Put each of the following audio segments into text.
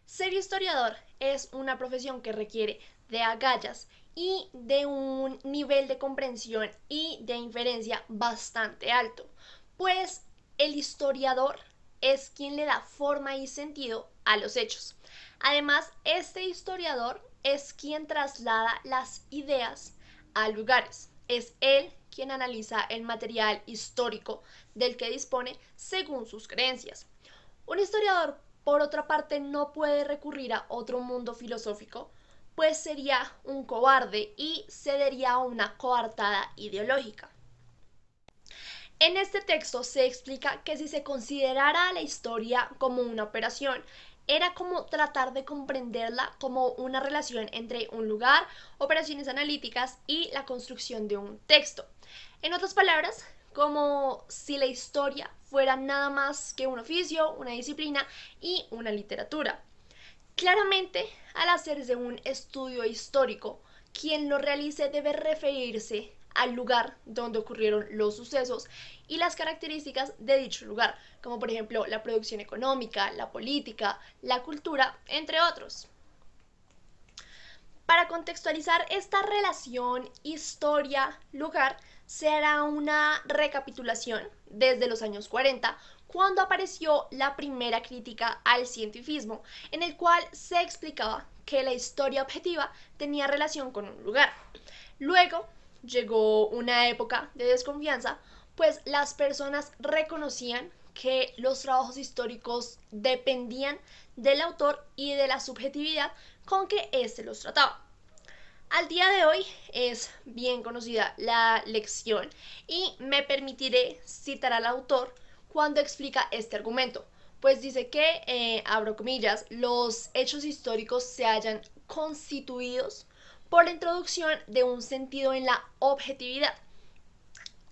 Ser historiador es una profesión que requiere de agallas y de un nivel de comprensión y de inferencia bastante alto, pues el historiador es quien le da forma y sentido a los hechos. Además, este historiador es quien traslada las ideas a lugares. Es él quien analiza el material histórico del que dispone según sus creencias. Un historiador, por otra parte, no puede recurrir a otro mundo filosófico, pues sería un cobarde y cedería a una coartada ideológica. En este texto se explica que si se considerara a la historia como una operación, era como tratar de comprenderla como una relación entre un lugar, operaciones analíticas y la construcción de un texto. En otras palabras, como si la historia fuera nada más que un oficio, una disciplina y una literatura. Claramente, al hacerse un estudio histórico, quien lo realice debe referirse al lugar donde ocurrieron los sucesos y las características de dicho lugar, como por ejemplo la producción económica, la política, la cultura, entre otros. Para contextualizar esta relación historia-lugar, se hará una recapitulación desde los años 40, cuando apareció la primera crítica al cientifismo, en el cual se explicaba que la historia objetiva tenía relación con un lugar. Luego llegó una época de desconfianza, pues las personas reconocían que los trabajos históricos dependían del autor y de la subjetividad con que éste los trataba. Al día de hoy es bien conocida la lección y me permitiré citar al autor cuando explica este argumento, pues dice que, abro comillas, los hechos históricos se hallan constituidos por la introducción de un sentido en la objetividad.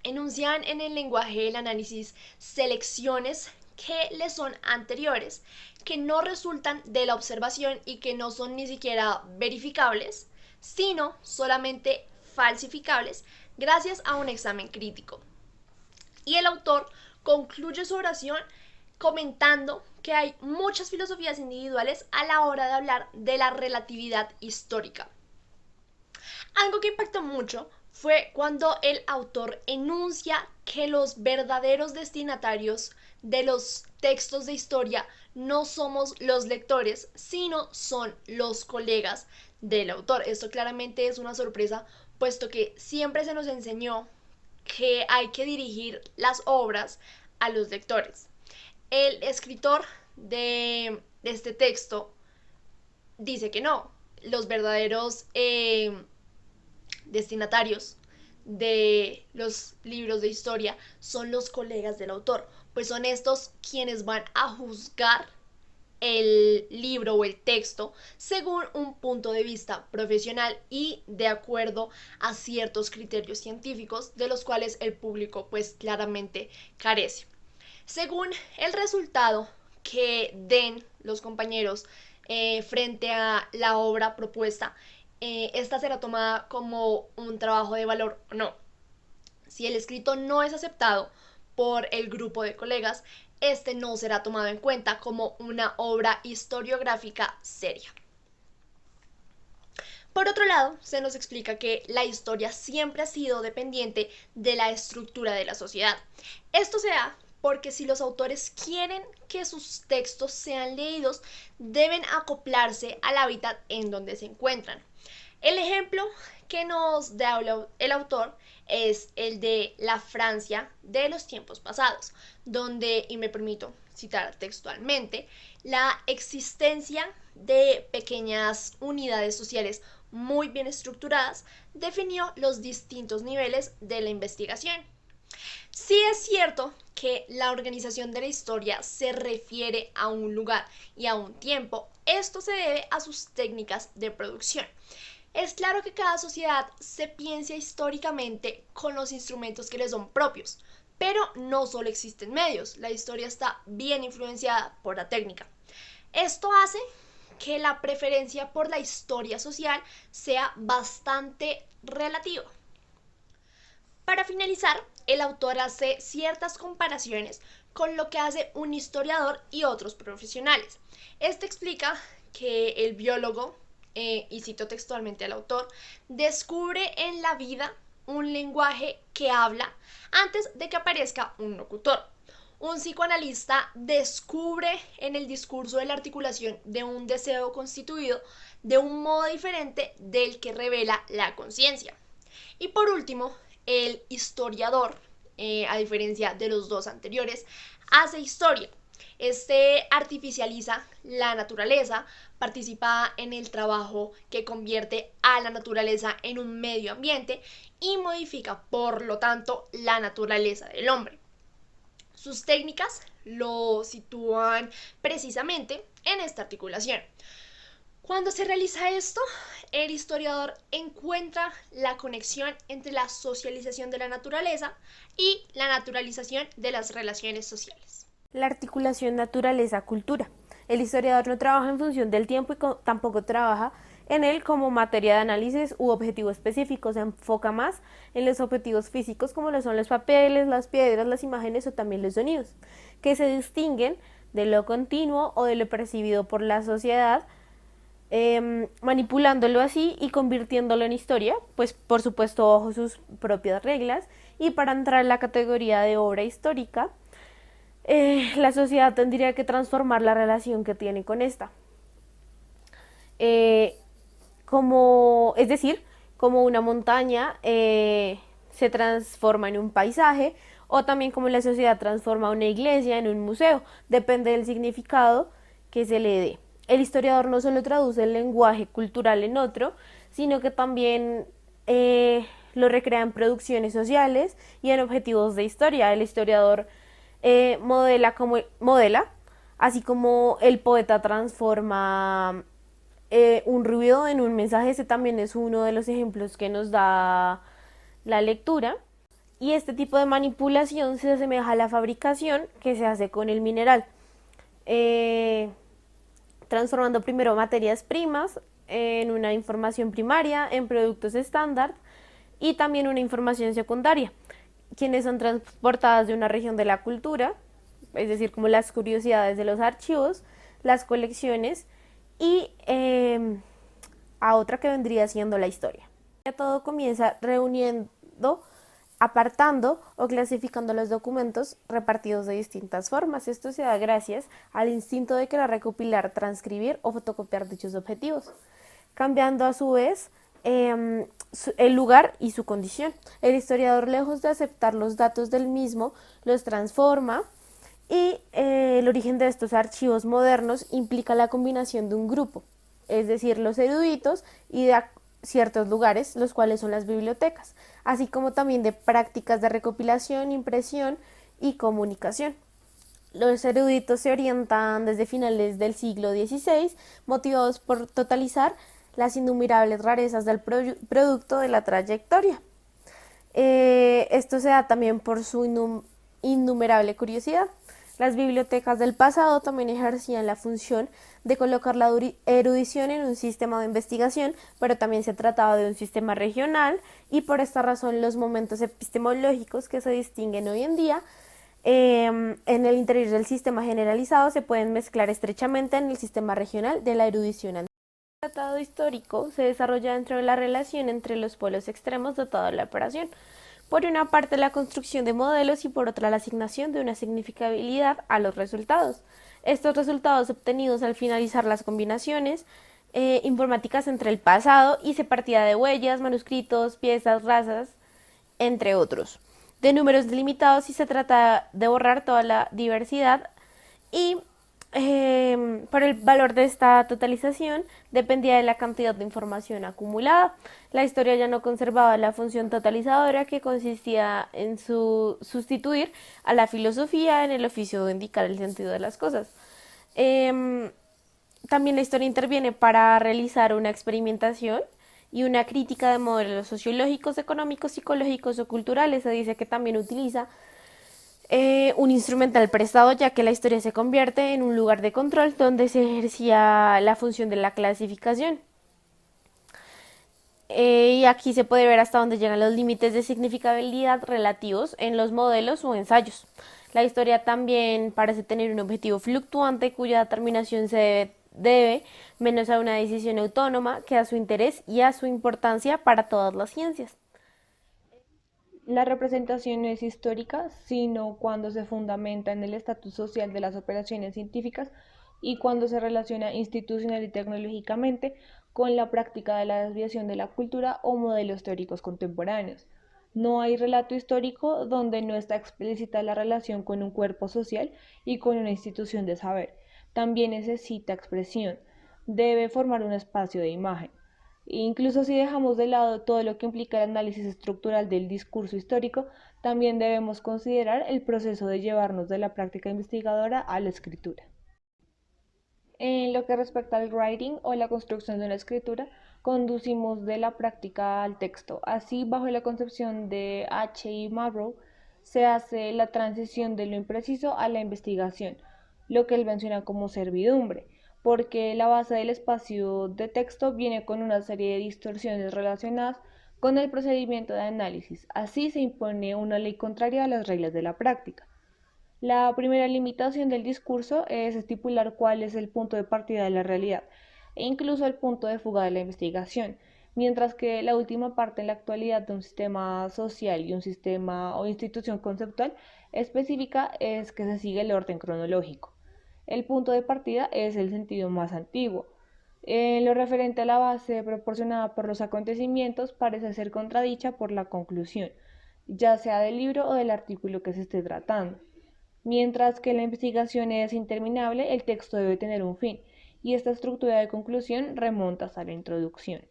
Enuncian en el lenguaje del análisis selecciones que le son anteriores, que no resultan de la observación y que no son ni siquiera verificables, sino solamente falsificables gracias a un examen crítico. Y el autor concluye su oración comentando que hay muchas filosofías individuales a la hora de hablar de la relatividad histórica. Algo que impactó mucho fue cuando el autor enuncia que los verdaderos destinatarios de los textos de historia no somos los lectores, sino son los colegas del autor. Esto claramente es una sorpresa, puesto que siempre se nos enseñó que hay que dirigir las obras a los lectores. El escritor de este texto dice que no, los verdaderos destinatarios de los libros de historia son los colegas del autor, pues son estos quienes van a juzgar el libro o el texto según un punto de vista profesional y de acuerdo a ciertos criterios científicos de los cuales el público pues claramente carece. Según el resultado que den los compañeros frente a la obra propuesta, esta será tomada como un trabajo de valor o no. Si el escrito no es aceptado por el grupo de colegas, este no será tomado en cuenta como una obra historiográfica seria. Por otro lado, se nos explica que la historia siempre ha sido dependiente de la estructura de la sociedad. Esto se da porque si los autores quieren que sus textos sean leídos, deben acoplarse al hábitat en donde se encuentran. El ejemplo que nos da el autor es el de la Francia de los tiempos pasados, donde, y me permito citar textualmente, la existencia de pequeñas unidades sociales muy bien estructuradas definió los distintos niveles de la investigación. Sí es cierto que la organización de la historia se refiere a un lugar y a un tiempo. Esto se debe a sus técnicas de producción. Es claro que cada sociedad se piensa históricamente con los instrumentos que le son propios, pero no solo existen medios, la historia está bien influenciada por la técnica. Esto hace que la preferencia por la historia social sea bastante relativa. Para finalizar, el autor hace ciertas comparaciones con lo que hace un historiador y otros profesionales. Este explica que el biólogo, y cito textualmente al autor, descubre en la vida un lenguaje que habla antes de que aparezca un locutor. Un psicoanalista descubre en el discurso de la articulación de un deseo constituido de un modo diferente del que revela la conciencia. Y por último, el historiador, a diferencia de los dos anteriores, hace historia. Este artificializa la naturaleza, participa en el trabajo que convierte a la naturaleza en un medio ambiente y modifica, por lo tanto, la naturaleza del hombre. Sus técnicas lo sitúan precisamente en esta articulación. Cuando se realiza esto, el historiador encuentra la conexión entre la socialización de la naturaleza y la naturalización de las relaciones sociales. La articulación naturaleza-cultura. El historiador no trabaja en función del tiempo y tampoco trabaja en él como materia de análisis u objetivo específico. Se enfoca más en los objetivos físicos como lo son los papeles, las piedras, las imágenes o también los sonidos, que se distinguen de lo continuo o de lo percibido por la sociedad, manipulándolo así y convirtiéndolo en historia, pues por supuesto bajo sus propias reglas. Y para entrar en la categoría de obra histórica, la sociedad tendría que transformar la relación que tiene con esta. Es decir, como una montaña se transforma en un paisaje, o también como la sociedad transforma una iglesia en un museo, depende del significado que se le dé. El historiador no solo traduce el lenguaje cultural en otro, sino que también lo recrea en producciones sociales y en objetivos de historia. El historiador modela, así como el poeta transforma un ruido en un mensaje. Ese también es uno de los ejemplos que nos da la lectura. Y este tipo de manipulación se asemeja a la fabricación que se hace con el mineral, transformando primero materias primas en una información primaria, en productos estándar y también una información secundaria, quienes son transportadas de una región de la cultura, es decir, como las curiosidades de los archivos, las colecciones y a otra que vendría siendo la historia. Todo comienza reuniendo, apartando o clasificando los documentos repartidos de distintas formas. Esto se da gracias al instinto de querer recopilar, transcribir o fotocopiar dichos objetivos, cambiando a su vez el lugar y su condición. El historiador, lejos de aceptar los datos del mismo, los transforma y el origen de estos archivos modernos implica la combinación de un grupo, es decir, los eruditos y de ciertos lugares, los cuales son las bibliotecas, así como también de prácticas de recopilación, impresión y comunicación. Los eruditos se orientan desde finales del siglo XVI, motivados por totalizar las innumerables rarezas del producto de la trayectoria. Esto se da también por su innumerable curiosidad. Las bibliotecas del pasado también ejercían la función de colocar la erudición en un sistema de investigación, pero también se trataba de un sistema regional y por esta razón los momentos epistemológicos que se distinguen hoy en día en el interior del sistema generalizado se pueden mezclar estrechamente en el sistema regional de la erudición antigua. El tratado histórico se desarrolla dentro de la relación entre los polos extremos de toda la operación. Por una parte, la construcción de modelos y por otra, la asignación de una significabilidad a los resultados. Estos resultados obtenidos al finalizar las combinaciones informáticas entre el pasado y se partía de huellas, manuscritos, piezas, razas, entre otros, de números delimitados y se trata de borrar toda la diversidad y por el valor de esta totalización dependía de la cantidad de información acumulada. La historia ya no conservaba la función totalizadora que consistía en sustituir a la filosofía en el oficio de indicar el sentido de las cosas. También la historia interviene para realizar una experimentación y una crítica de modelos sociológicos, económicos, psicológicos o culturales. Se dice que también utiliza un instrumental prestado, ya que la historia se convierte en un lugar de control donde se ejercía la función de la clasificación. Y aquí se puede ver hasta dónde llegan los límites de significabilidad relativos en los modelos o ensayos. La historia también parece tener un objetivo fluctuante cuya determinación se debe debe menos a una decisión autónoma que a su interés y a su importancia para todas las ciencias. La representación no es histórica, sino cuando se fundamenta en el estatus social de las operaciones científicas y cuando se relaciona institucional y tecnológicamente con la práctica de la desviación de la cultura o modelos teóricos contemporáneos. No hay relato histórico donde no está explícita la relación con un cuerpo social y con una institución de saber. También necesita expresión. Debe formar un espacio de imagen. Incluso si dejamos de lado todo lo que implica el análisis estructural del discurso histórico, también debemos considerar el proceso de llevarnos de la práctica investigadora a la escritura. En lo que respecta al writing o la construcción de una escritura, conducimos de la práctica al texto. Así, bajo la concepción de H. E. Marrow, se hace la transición de lo impreciso a la investigación, lo que él menciona como servidumbre, porque la base del espacio de texto viene con una serie de distorsiones relacionadas con el procedimiento de análisis. Así se impone una ley contraria a las reglas de la práctica. La primera limitación del discurso es estipular cuál es el punto de partida de la realidad e incluso el punto de fuga de la investigación, mientras que la última parte en la actualidad de un sistema social y un sistema o institución conceptual específica es que se sigue el orden cronológico. El punto de partida es el sentido más antiguo. En lo referente a la base proporcionada por los acontecimientos parece ser contradicha por la conclusión, ya sea del libro o del artículo que se esté tratando. Mientras que la investigación es interminable, el texto debe tener un fin, y esta estructura de conclusión remonta hasta la introducción.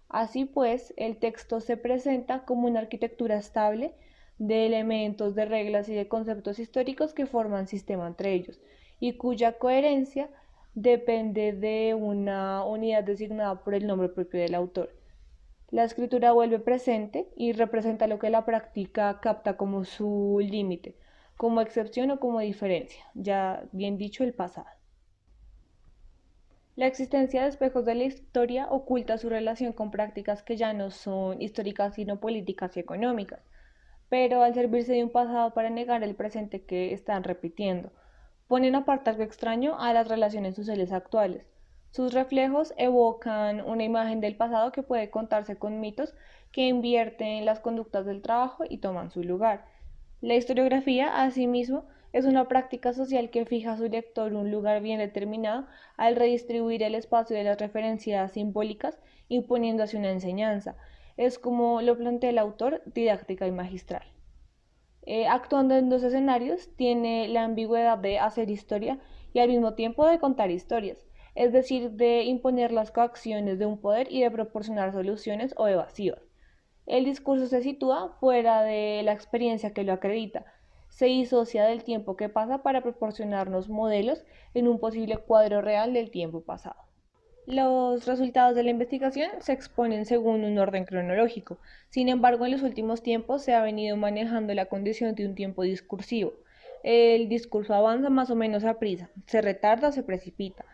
Así pues, el texto se presenta como una arquitectura estable de elementos, de reglas y de conceptos históricos que forman sistema entre ellos, y cuya coherencia depende de una unidad designada por el nombre propio del autor. La escritura vuelve presente y representa lo que la práctica capta como su límite, como excepción o como diferencia, ya bien dicho el pasado. La existencia de espejos de la historia oculta su relación con prácticas que ya no son históricas sino políticas y económicas, pero al servirse de un pasado para negar el presente que están repitiendo, ponen aparte algo extraño a las relaciones sociales actuales. Sus reflejos evocan una imagen del pasado que puede contarse con mitos que invierten las conductas del trabajo y toman su lugar. La historiografía, asimismo, es una práctica social que fija a su lector un lugar bien determinado al redistribuir el espacio de las referencias simbólicas, imponiendo así una enseñanza. Es como lo plantea el autor, didáctica y magistral. Actuando en dos escenarios, tiene la ambigüedad de hacer historia y al mismo tiempo de contar historias, es decir, de imponer las coacciones de un poder y de proporcionar soluciones o evasivas. El discurso se sitúa fuera de la experiencia que lo acredita, se disocia del tiempo que pasa para proporcionarnos modelos en un posible cuadro real del tiempo pasado. Los resultados de la investigación se exponen según un orden cronológico. Sin embargo, en los últimos tiempos se ha venido manejando la condición de un tiempo discursivo. El discurso avanza más o menos a prisa, se retarda o se precipita.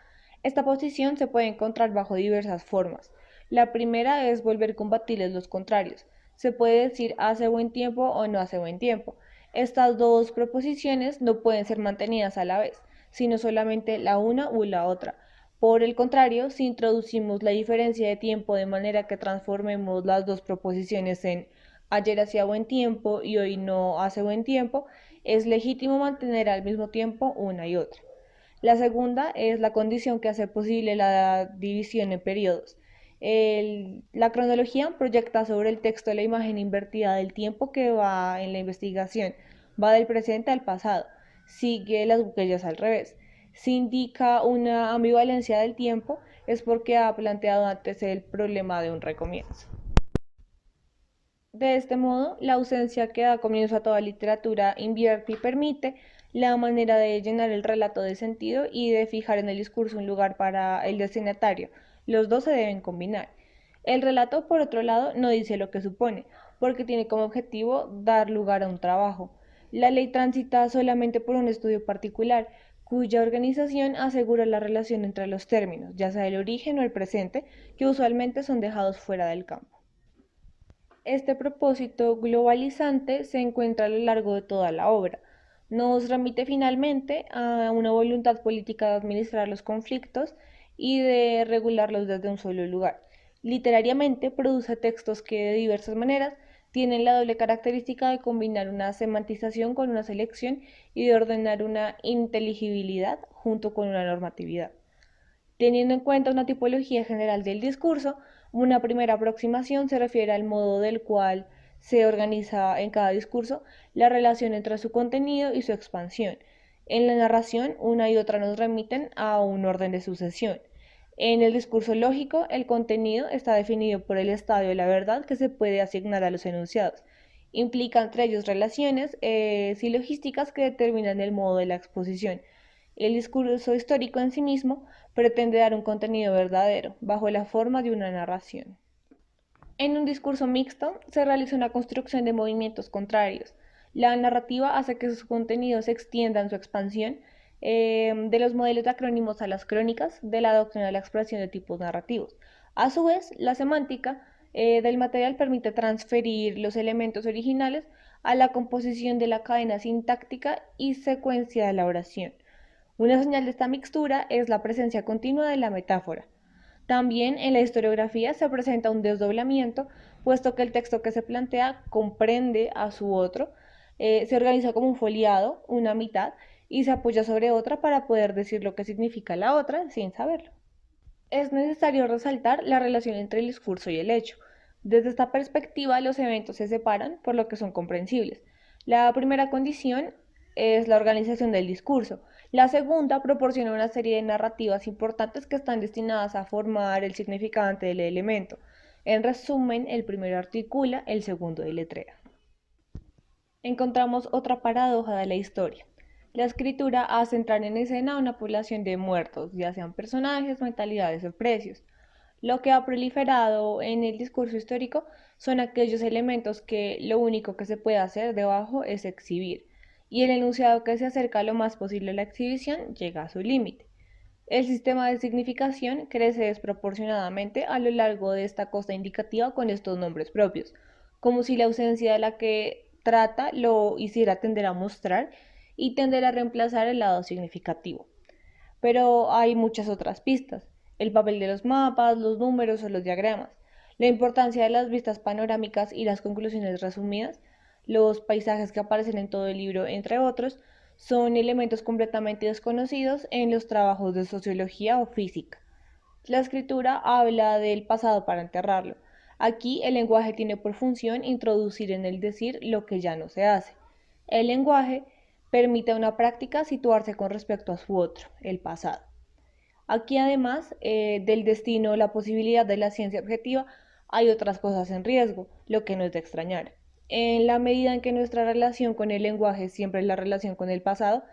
Esta posición se puede encontrar bajo diversas formas. La primera es volver compatibles los contrarios. Se puede decir hace buen tiempo o no hace buen tiempo. Estas dos proposiciones no pueden ser mantenidas a la vez, sino solamente la una u la otra. Por el contrario, si introducimos la diferencia de tiempo de manera que transformemos las dos proposiciones en ayer hacía buen tiempo y hoy no hace buen tiempo, es legítimo mantener al mismo tiempo una y otra. La segunda es la condición que hace posible la división en periodos. La cronología proyecta sobre el texto la imagen invertida del tiempo que va en la investigación, va del presente al pasado, sigue las huellas al revés. Si indica una ambivalencia del tiempo, es porque ha planteado antes el problema de un recomienzo. De este modo, la ausencia que da comienzo a toda literatura invierte y permite la manera de llenar el relato de sentido y de fijar en el discurso un lugar para el destinatario. Los dos se deben combinar. El relato, por otro lado, no dice lo que supone, porque tiene como objetivo dar lugar a un trabajo. La ley transita solamente por un estudio particular, cuya organización asegura la relación entre los términos, ya sea el origen o el presente, que usualmente son dejados fuera del campo. Este propósito globalizante se encuentra a lo largo de toda la obra. Nos remite finalmente a una voluntad política de administrar los conflictos y de regularlos desde un solo lugar. Literariamente produce textos que de diversas maneras tienen la doble característica de combinar una semantización con una selección y de ordenar una inteligibilidad junto con una normatividad. Teniendo en cuenta una tipología general del discurso, una primera aproximación se refiere al modo del cual se organiza en cada discurso la relación entre su contenido y su expansión. En la narración, una y otra nos remiten a un orden de sucesión. En el discurso lógico, el contenido está definido por el estadio de la verdad que se puede asignar a los enunciados. Implica entre ellos relaciones silogísticas que determinan el modo de la exposición. El discurso histórico en sí mismo pretende dar un contenido verdadero, bajo la forma de una narración. En un discurso mixto se realiza una construcción de movimientos contrarios. La narrativa hace que sus contenidos extiendan su expansión de los modelos de acrónimos a las crónicas, de la doctrina a la expresión de tipos narrativos. A su vez, la semántica del material permite transferir los elementos originales a la composición de la cadena sintáctica y secuencia de la oración. Una señal de esta mixtura es la presencia continua de la metáfora. También en la historiografía se presenta un desdoblamiento, puesto que el texto que se plantea comprende a su otro, se organiza como un foliado, una mitad, y se apoya sobre otra para poder decir lo que significa la otra sin saberlo. Es necesario resaltar la relación entre el discurso y el hecho. Desde esta perspectiva, los eventos se separan por lo que son comprensibles. La primera condición es la organización del discurso. La segunda proporciona una serie de narrativas importantes que están destinadas a formar el significante del elemento. En resumen, el primero articula, el segundo deletrea. Encontramos otra paradoja de la historia. La escritura hace entrar en escena a una población de muertos, ya sean personajes, mentalidades o precios. Lo que ha proliferado en el discurso histórico son aquellos elementos que lo único que se puede hacer debajo es exhibir, y el enunciado que se acerca lo más posible a la exhibición llega a su límite. El sistema de significación crece desproporcionadamente a lo largo de esta costa indicativa con estos nombres propios, como si la ausencia de la que trata lo hiciera tender a mostrar y tender a reemplazar el lado significativo. Pero hay muchas otras pistas: el papel de los mapas, los números o los diagramas, la importancia de las vistas panorámicas y las conclusiones resumidas, los paisajes que aparecen en todo el libro, entre otros, son elementos completamente desconocidos en los trabajos de sociología o física. La escritura habla del pasado para enterrarlo. Aquí el lenguaje tiene por función introducir en el decir lo que ya no se hace. El lenguaje permite a una práctica situarse con respecto a su otro, el pasado. Aquí además del destino, la posibilidad de la ciencia objetiva, hay otras cosas en riesgo, lo que no es de extrañar. En la medida en que nuestra relación con el lenguaje siempre es la relación con el pasado,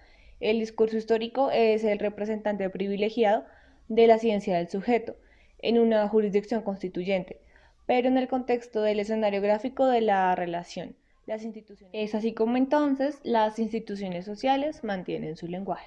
el discurso histórico es el representante privilegiado de la ciencia del sujeto en una jurisdicción constituyente, pero en el contexto del escenario gráfico de la relación. Las instituciones. Es así como entonces las instituciones sociales mantienen su lenguaje.